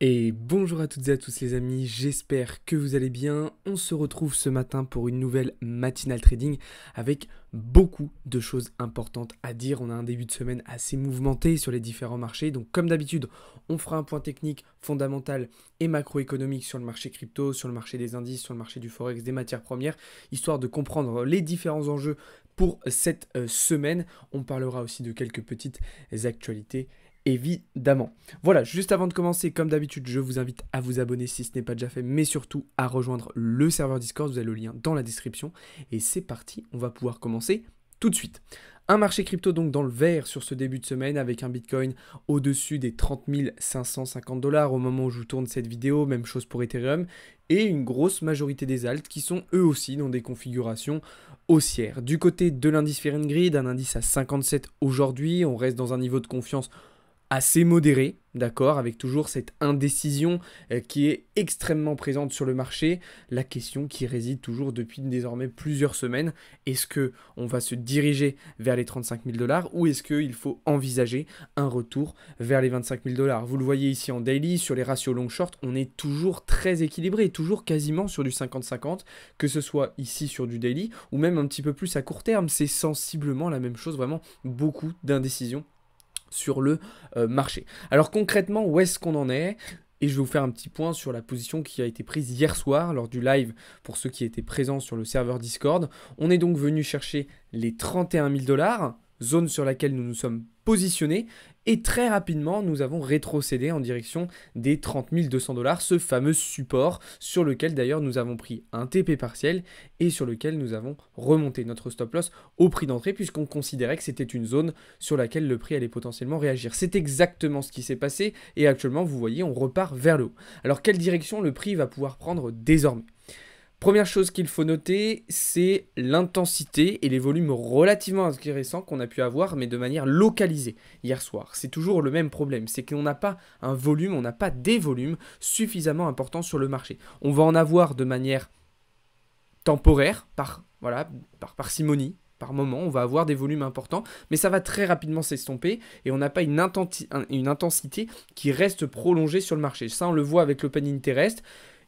Et bonjour à toutes et à tous les amis, j'espère que vous allez bien. On se retrouve ce matin pour une nouvelle matinale trading avec beaucoup de choses importantes à dire. On a un début de semaine assez mouvementé sur les différents marchés. Donc comme d'habitude, on fera un point technique, fondamental et macroéconomique sur le marché crypto, sur le marché des indices, sur le marché du forex, des matières premières, histoire de comprendre les différents enjeux pour cette semaine. On parlera aussi de quelques petites actualités évidemment. Voilà, juste avant de commencer, comme d'habitude, je vous invite à vous abonner si ce n'est pas déjà fait, mais surtout à rejoindre le serveur Discord, vous avez le lien dans la description. Et c'est parti, on va pouvoir commencer tout de suite. Un marché crypto donc dans le vert sur ce début de semaine avec un Bitcoin au-dessus des 30 550 $ au moment où je vous tourne cette vidéo, même chose pour Ethereum, et une grosse majorité des alts qui sont eux aussi dans des configurations haussières. Du côté de l'indice Fear and Greed, un indice à 57 aujourd'hui, on reste dans un niveau de confiance assez modéré, d'accord, avec toujours cette indécision qui est extrêmement présente sur le marché. La question qui réside toujours depuis désormais plusieurs semaines, est-ce qu'on va se diriger vers les 35 000 $ ou est-ce qu'il faut envisager un retour vers les 25 000 $? Vous le voyez ici en daily, sur les ratios long-short, on est toujours très équilibré, toujours quasiment sur du 50-50, que ce soit ici sur du daily ou même un petit peu plus à court terme. C'est sensiblement la même chose, vraiment beaucoup d'indécision sur le marché. Alors concrètement, où est-ce qu'on en est ? Et je vais vous faire un petit point sur la position qui a été prise hier soir lors du live pour ceux qui étaient présents sur le serveur Discord. On est donc venu chercher les 31 000 $, zone sur laquelle nous nous sommes positionnés. Et très rapidement, nous avons rétrocédé en direction des 30 200 $, ce fameux support sur lequel d'ailleurs nous avons pris un TP partiel et sur lequel nous avons remonté notre stop loss au prix d'entrée puisqu'on considérait que c'était une zone sur laquelle le prix allait potentiellement réagir. C'est exactement ce qui s'est passé et actuellement, vous voyez, on repart vers le haut. Alors, quelle direction le prix va pouvoir prendre désormais ? Première chose qu'il faut noter, c'est l'intensité et les volumes relativement intéressants qu'on a pu avoir, mais de manière localisée hier soir. C'est toujours le même problème, c'est qu'on n'a pas un volume, on n'a pas des volumes suffisamment importants sur le marché. On va en avoir de manière temporaire, par parcimonie, par moment, on va avoir des volumes importants, mais ça va très rapidement s'estomper et on n'a pas une intensité qui reste prolongée sur le marché. Ça, on le voit avec l'open interest.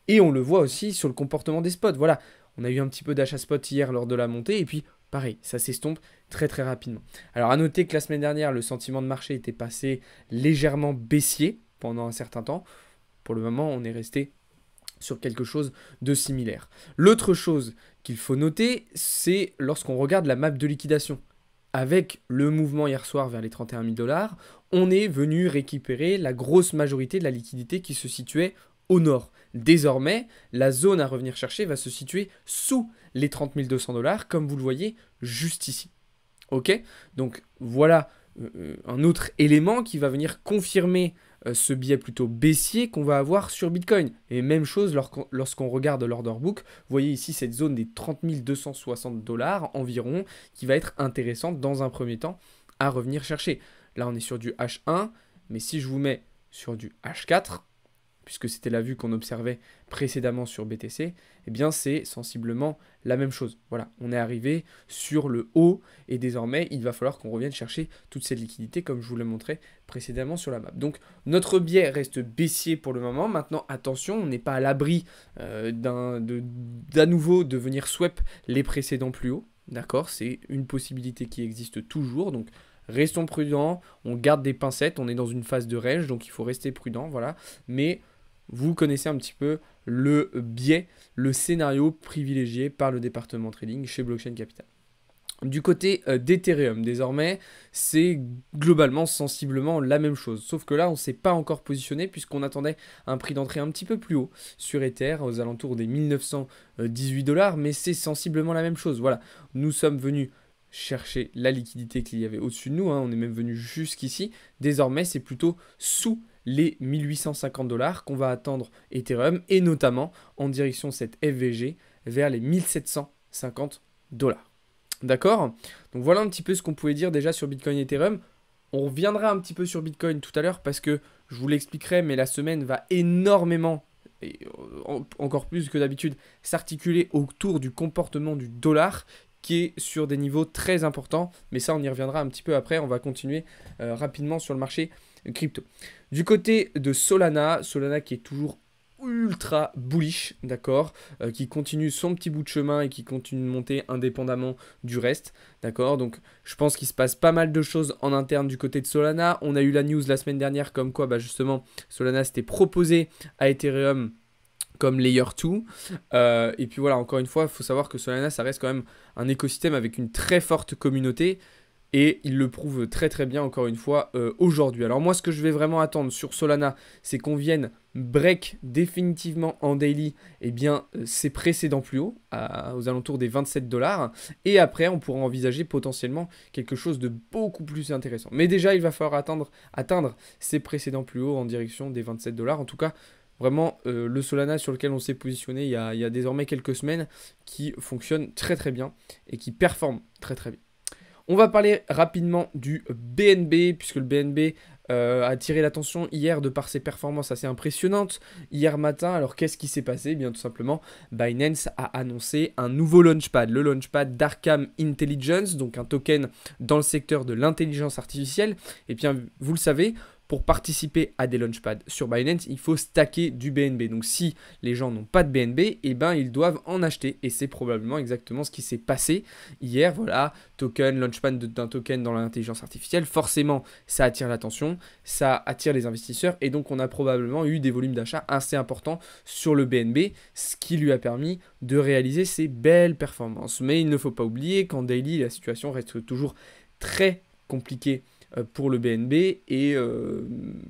Et on le voit aussi sur le comportement des spots. Voilà, on a eu un petit peu d'achat spot hier lors de la montée. Et puis, pareil, ça s'estompe très très rapidement. Alors, à noter que la semaine dernière, le sentiment de marché était passé légèrement baissier pendant un certain temps. Pour le moment, on est resté sur quelque chose de similaire. L'autre chose qu'il faut noter, c'est lorsqu'on regarde la map de liquidation. Avec le mouvement hier soir vers les 31 000 $, on est venu récupérer la grosse majorité de la liquidité qui se situait au nord. Désormais, la zone à revenir chercher va se situer sous les 30 200 $, comme vous le voyez juste ici. Ok ? Donc voilà un autre élément qui va venir confirmer ce biais plutôt baissier qu'on va avoir sur Bitcoin. Et même chose lorsqu'on regarde l'order book, vous voyez ici cette zone des 30 260 $ environ qui va être intéressante dans un premier temps à revenir chercher. Là, on est sur du H1, mais si je vous mets sur du H4, puisque c'était la vue qu'on observait précédemment sur BTC, eh bien c'est sensiblement la même chose. Voilà, on est arrivé sur le haut et désormais, il va falloir qu'on revienne chercher toute cette liquidité comme je vous l'ai montré précédemment sur la map. Donc, notre biais reste baissier pour le moment. Maintenant, attention, on n'est pas à l'abri d'à nouveau de venir swap les précédents plus hauts. D'accord, c'est une possibilité qui existe toujours, donc restons prudents, on garde des pincettes, on est dans une phase de range, donc il faut rester prudent, voilà. Mais vous connaissez un petit peu le biais, le scénario privilégié par le département trading chez Blockchain Capital. Du côté d'Ethereum, désormais, c'est globalement sensiblement la même chose. Sauf que là, on ne s'est pas encore positionné puisqu'on attendait un prix d'entrée un petit peu plus haut sur Ether, aux alentours des 1918 $, mais c'est sensiblement la même chose. Voilà, nous sommes venus chercher la liquidité qu'il y avait au-dessus de nous, hein. On est même venu jusqu'ici. Désormais, c'est plutôt sous les 1850 $ qu'on va attendre Ethereum et notamment en direction de cette FVG vers les 1750 $. D'accord ? Donc voilà un petit peu ce qu'on pouvait dire déjà sur Bitcoin et Ethereum. On reviendra un petit peu sur Bitcoin tout à l'heure parce que je vous l'expliquerai, mais la semaine va énormément, et encore plus que d'habitude, s'articuler autour du comportement du dollar qui est sur des niveaux très importants. Mais ça, on y reviendra un petit peu après. On va continuer rapidement sur le marché crypto. Du côté de Solana, Solana qui est toujours ultra bullish, d'accord, qui continue son petit bout de chemin et qui continue de monter indépendamment du reste, d'accord. Donc je pense qu'il se passe pas mal de choses en interne du côté de Solana. On a eu la news la semaine dernière comme quoi justement Solana s'était proposé à Ethereum comme Layer 2. Et puis voilà, encore une fois, il faut savoir que Solana, ça reste quand même un écosystème avec une très forte communauté. Et il le prouve très très bien encore une fois aujourd'hui. Alors moi ce que je vais vraiment attendre sur Solana, c'est qu'on vienne break définitivement en daily ses précédents plus hauts, aux alentours des 27 $. Et après on pourra envisager potentiellement quelque chose de beaucoup plus intéressant. Mais déjà il va falloir atteindre ces précédents plus hauts en direction des 27 $. En tout cas, vraiment, le Solana sur lequel on s'est positionné il y a désormais quelques semaines qui fonctionne très très bien et qui performe très très bien. On va parler rapidement du BNB, puisque le BNB a attiré l'attention hier de par ses performances assez impressionnantes. Hier matin, alors qu'est-ce qui s'est passé? Bien tout simplement, Binance a annoncé un nouveau launchpad, le launchpad d'Arkham Intelligence, donc un token dans le secteur de l'intelligence artificielle. Et bien, vous le savez, pour participer à des launchpads sur Binance, il faut stacker du BNB. Donc si les gens n'ont pas de BNB, ils doivent en acheter. Et c'est probablement exactement ce qui s'est passé hier. Voilà, token, launchpad d'un token dans l'intelligence artificielle. Forcément, ça attire l'attention, ça attire les investisseurs. Et donc on a probablement eu des volumes d'achat assez importants sur le BNB, ce qui lui a permis de réaliser ces belles performances. Mais il ne faut pas oublier qu'en daily, la situation reste toujours très compliquée pour le BNB et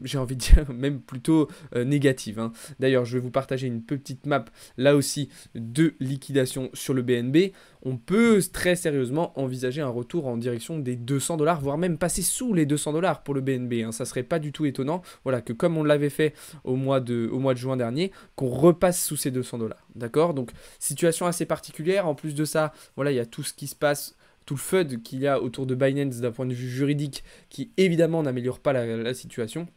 j'ai envie de dire même plutôt négative. Hein. D'ailleurs, je vais vous partager une petite map là aussi de liquidation sur le BNB. On peut très sérieusement envisager un retour en direction des 200 $, voire même passer sous les 200 $ pour le BNB. Hein. Ça serait pas du tout étonnant, voilà, que comme on l'avait fait au mois de juin dernier, qu'on repasse sous ces 200 $. D'accord? Donc situation assez particulière. En plus de ça, voilà, il y a tout ce qui se passe, tout le FUD qu'il y a autour de Binance d'un point de vue juridique qui évidemment n'améliore pas la situation.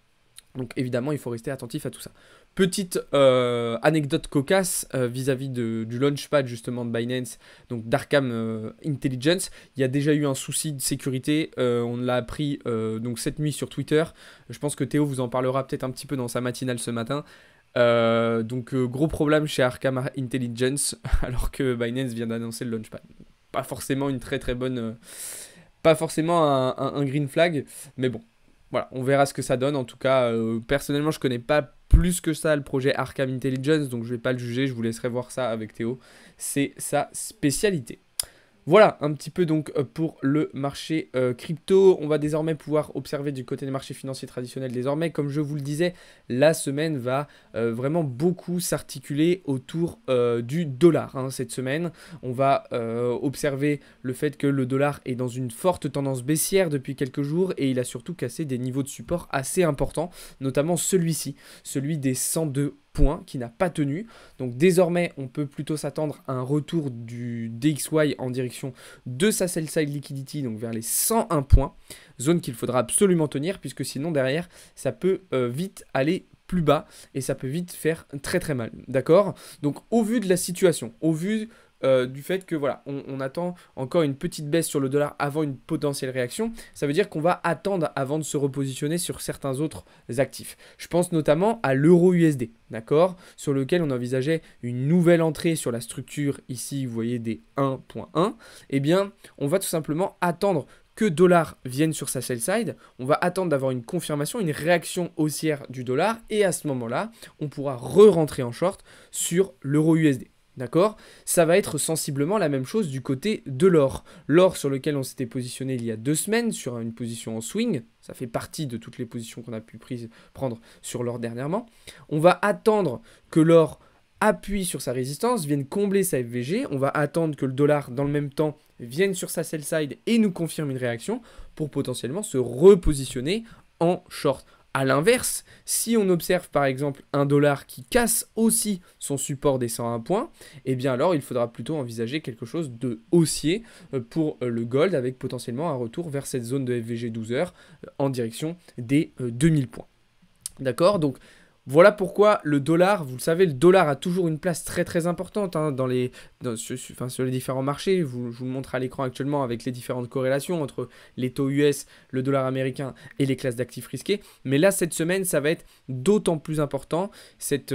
Donc évidemment, il faut rester attentif à tout ça. Petite anecdote cocasse vis-à-vis du launchpad justement de Binance, donc d'Arkham Intelligence. Il y a déjà eu un souci de sécurité, on l'a appris donc cette nuit sur Twitter. Je pense que Théo vous en parlera peut-être un petit peu dans sa matinale ce matin. Gros problème chez Arkham Intelligence alors que Binance vient d'annoncer le launchpad. Pas forcément une très très bonne... pas forcément un green flag, mais bon, voilà, on verra ce que ça donne. En tout cas, personnellement, je connais pas plus que ça le projet Arkham Intelligence, donc je vais pas le juger, je vous laisserai voir ça avec Théo. C'est sa spécialité. Voilà un petit peu donc pour le marché crypto. On va désormais pouvoir observer du côté des marchés financiers traditionnels désormais. Comme je vous le disais, la semaine va vraiment beaucoup s'articuler autour du dollar. Hein, cette semaine, on va observer le fait que le dollar est dans une forte tendance baissière depuis quelques jours et il a surtout cassé des niveaux de support assez importants, notamment celui-ci, celui des 102 points qui n'a pas tenu. Donc désormais, on peut plutôt s'attendre à un retour du DXY en direction de sa sell side liquidity, donc vers les 101 points, zone qu'il faudra absolument tenir puisque sinon derrière, ça peut vite aller plus bas et ça peut vite faire très très mal. D'accord? Donc au vu de la situation, au vu du fait que voilà, on attend encore une petite baisse sur le dollar avant une potentielle réaction, ça veut dire qu'on va attendre avant de se repositionner sur certains autres actifs. Je pense notamment à l'euro USD, d'accord, sur lequel on envisageait une nouvelle entrée sur la structure ici, vous voyez des 1.1, eh bien on va tout simplement attendre que dollar vienne sur sa sell side, on va attendre d'avoir une confirmation, une réaction haussière du dollar et à ce moment-là, on pourra re-rentrer en short sur l'euro USD. D'accord? Ça va être sensiblement la même chose du côté de l'or. L'or sur lequel on s'était positionné il y a 2 semaines sur une position en swing, ça fait partie de toutes les positions qu'on a pu prendre sur l'or dernièrement. On va attendre que l'or appuie sur sa résistance, vienne combler sa FVG. On va attendre que le dollar dans le même temps vienne sur sa sell side et nous confirme une réaction pour potentiellement se repositionner en short. A l'inverse, si on observe par exemple un dollar qui casse aussi son support des 101 points, eh bien alors il faudra plutôt envisager quelque chose de haussier pour le gold avec potentiellement un retour vers cette zone de FVG 12 heures en direction des 2000 points. D'accord? Donc Voilà pourquoi le dollar, vous le savez, le dollar a toujours une place très très importante hein, sur les différents marchés. Je vous le montre à l'écran actuellement avec les différentes corrélations entre les taux US, le dollar américain et les classes d'actifs risqués. Mais là, cette semaine, ça va être d'autant plus important. Cet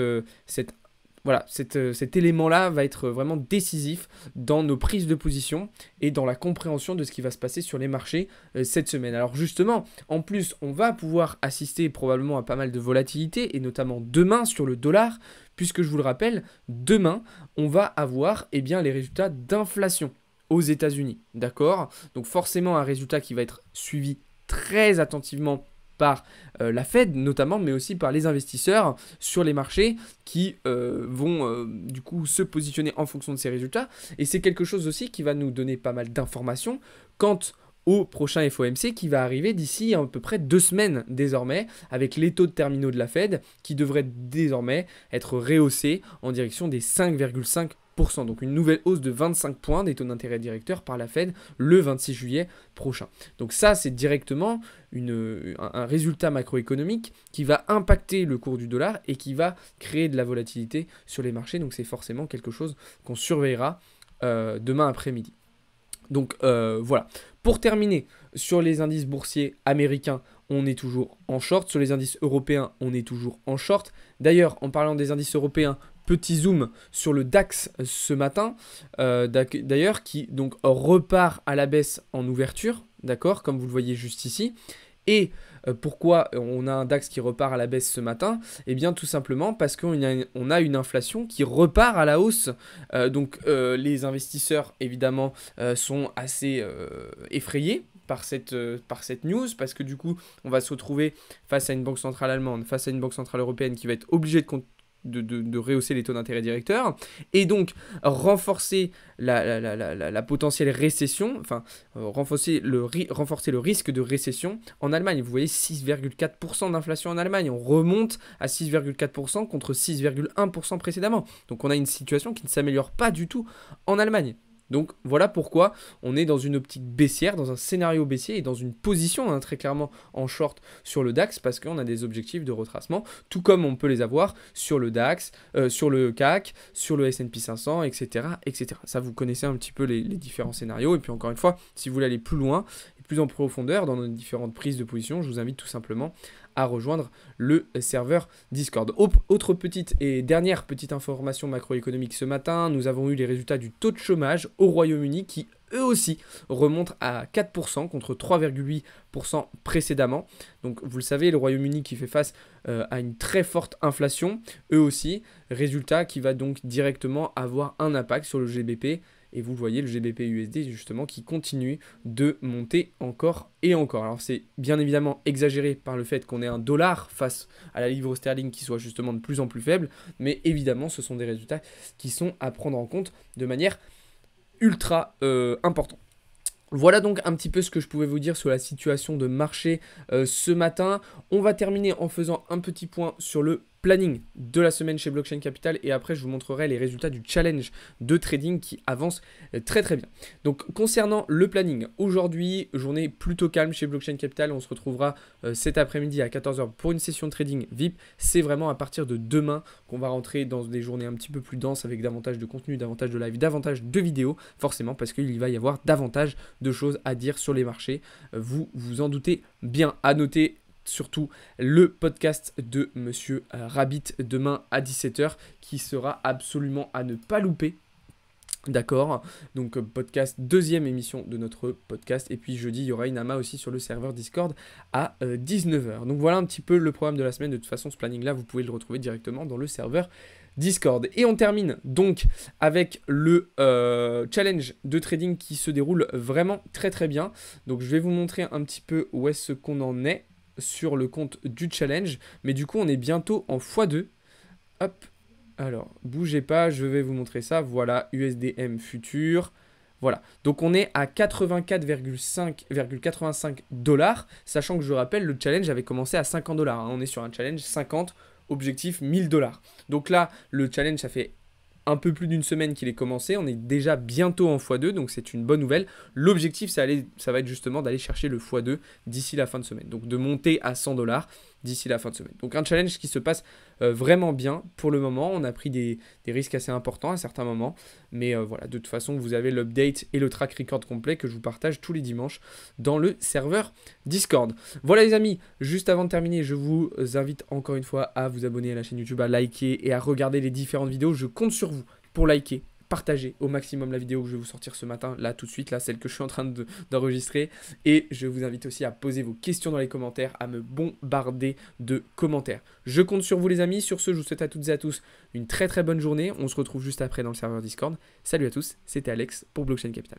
élément-là va être vraiment décisif dans nos prises de position et dans la compréhension de ce qui va se passer sur les marchés cette semaine. Alors justement, en plus, on va pouvoir assister probablement à pas mal de volatilité et notamment demain sur le dollar, puisque je vous le rappelle, demain, on va avoir les résultats d'inflation aux États-Unis. D'accord? Donc forcément un résultat qui va être suivi très attentivement par la Fed notamment, mais aussi par les investisseurs sur les marchés qui vont du coup se positionner en fonction de ces résultats. Et c'est quelque chose aussi qui va nous donner pas mal d'informations quant au prochain FOMC qui va arriver d'ici à peu près 2 semaines désormais, avec les taux de terminaux de la Fed qui devraient désormais être rehaussés en direction des 5,5%. Donc une nouvelle hausse de 25 points des taux d'intérêt directeurs par la Fed le 26 juillet prochain. Donc ça, c'est directement un résultat macroéconomique qui va impacter le cours du dollar et qui va créer de la volatilité sur les marchés. Donc c'est forcément quelque chose qu'on surveillera demain après-midi. Donc voilà. Pour terminer, sur les indices boursiers américains, on est toujours en short. Sur les indices européens, on est toujours en short. D'ailleurs, en parlant des indices européens, petit zoom sur le DAX ce matin, d'ailleurs, qui donc repart à la baisse en ouverture, d'accord, comme vous le voyez juste ici. Et pourquoi on a un DAX qui repart à la baisse ce matin? Eh bien tout simplement parce qu'on a une inflation qui repart à la hausse. Donc les investisseurs évidemment sont assez effrayés par cette news, parce que du coup on va se retrouver face à une banque centrale allemande, face à une banque centrale européenne qui va être obligée de rehausser les taux d'intérêt directeurs et donc renforcer la potentielle récession, enfin renforcer le risque de récession en Allemagne. Vous voyez 6,4% d'inflation en Allemagne, on remonte à 6,4% contre 6,1% précédemment. Donc on a une situation qui ne s'améliore pas du tout en Allemagne. Donc voilà pourquoi on est dans une optique baissière, dans un scénario baissier et dans une position très clairement en short sur le DAX, parce qu'on a des objectifs de retracement, tout comme on peut les avoir sur le DAX, sur le CAC, sur le S&P 500, etc., etc. Ça, vous connaissez un petit peu les différents scénarios. Et puis encore une fois, si vous voulez aller plus loin et plus en profondeur dans nos différentes prises de position, je vous invite tout simplement à rejoindre le serveur Discord. Autre petite et dernière petite information macroéconomique ce matin, nous avons eu les résultats du taux de chômage au Royaume-Uni qui eux aussi remontent à 4% contre 3,8% précédemment. Donc vous le savez, le Royaume-Uni qui fait face à une très forte inflation, eux aussi, résultat qui va donc directement avoir un impact sur le GBP. Et vous voyez le GBP USD justement qui continue de monter encore et encore. Alors c'est bien évidemment exagéré par le fait qu'on ait un dollar face à la livre sterling qui soit justement de plus en plus faible. Mais évidemment ce sont des résultats qui sont à prendre en compte de manière ultra importante. Voilà donc un petit peu ce que je pouvais vous dire sur la situation de marché ce matin. On va terminer en faisant un petit point sur le planning de la semaine chez Blockchain Capital et après je vous montrerai les résultats du challenge de trading qui avance très très bien. Donc concernant le planning, aujourd'hui journée plutôt calme chez Blockchain Capital, on se retrouvera cet après-midi à 14h pour une session de trading VIP. C'est vraiment à partir de demain qu'on va rentrer dans des journées un petit peu plus denses avec davantage de contenu, davantage de live, davantage de vidéos, forcément parce qu'il va y avoir davantage de choses à dire sur les marchés. Vous vous en doutez bien. À noter surtout le podcast de Monsieur Rabbit demain à 17h qui sera absolument à ne pas louper. D'accord, donc podcast, deuxième émission de notre podcast, et puis jeudi il y aura une AMA aussi sur le serveur Discord à 19h. Donc voilà un petit peu le programme de la semaine. De toute façon ce planning là vous pouvez le retrouver directement dans le serveur Discord. Et on termine donc avec le challenge de trading qui se déroule vraiment très très bien. Donc je vais vous montrer un petit peu où est-ce qu'on en est sur le compte du challenge, mais du coup on est bientôt en x2. Hop, alors bougez pas, je vais vous montrer ça. Voilà, USDM futur. Voilà, donc on est à 84,85 $, sachant que je rappelle, le challenge avait commencé à 50 $. On est sur un challenge 50, objectif 1000 $. Donc là, le challenge, ça fait un peu plus d'une semaine qu'il est commencé, on est déjà bientôt en x2, donc c'est une bonne nouvelle. L'objectif, ça va être justement d'aller chercher le x2 d'ici la fin de semaine, donc de monter à 100 $. d'ici la fin de semaine. Donc un challenge qui se passe vraiment bien pour le moment. On a pris des risques assez importants à certains moments. Mais voilà, de toute façon, vous avez l'update et le track record complet que je vous partage tous les dimanches dans le serveur Discord. Voilà les amis, juste avant de terminer, je vous invite encore une fois à vous abonner à la chaîne YouTube, à liker et à regarder les différentes vidéos. Je compte sur vous pour liker, partager au maximum la vidéo que je vais vous sortir ce matin, là tout de suite, là celle que je suis en train d'enregistrer. Et je vous invite aussi à poser vos questions dans les commentaires, à me bombarder de commentaires. Je compte sur vous les amis. Sur ce, je vous souhaite à toutes et à tous une très très bonne journée. On se retrouve juste après dans le serveur Discord. Salut à tous, c'était Alex pour Blockchain Capital.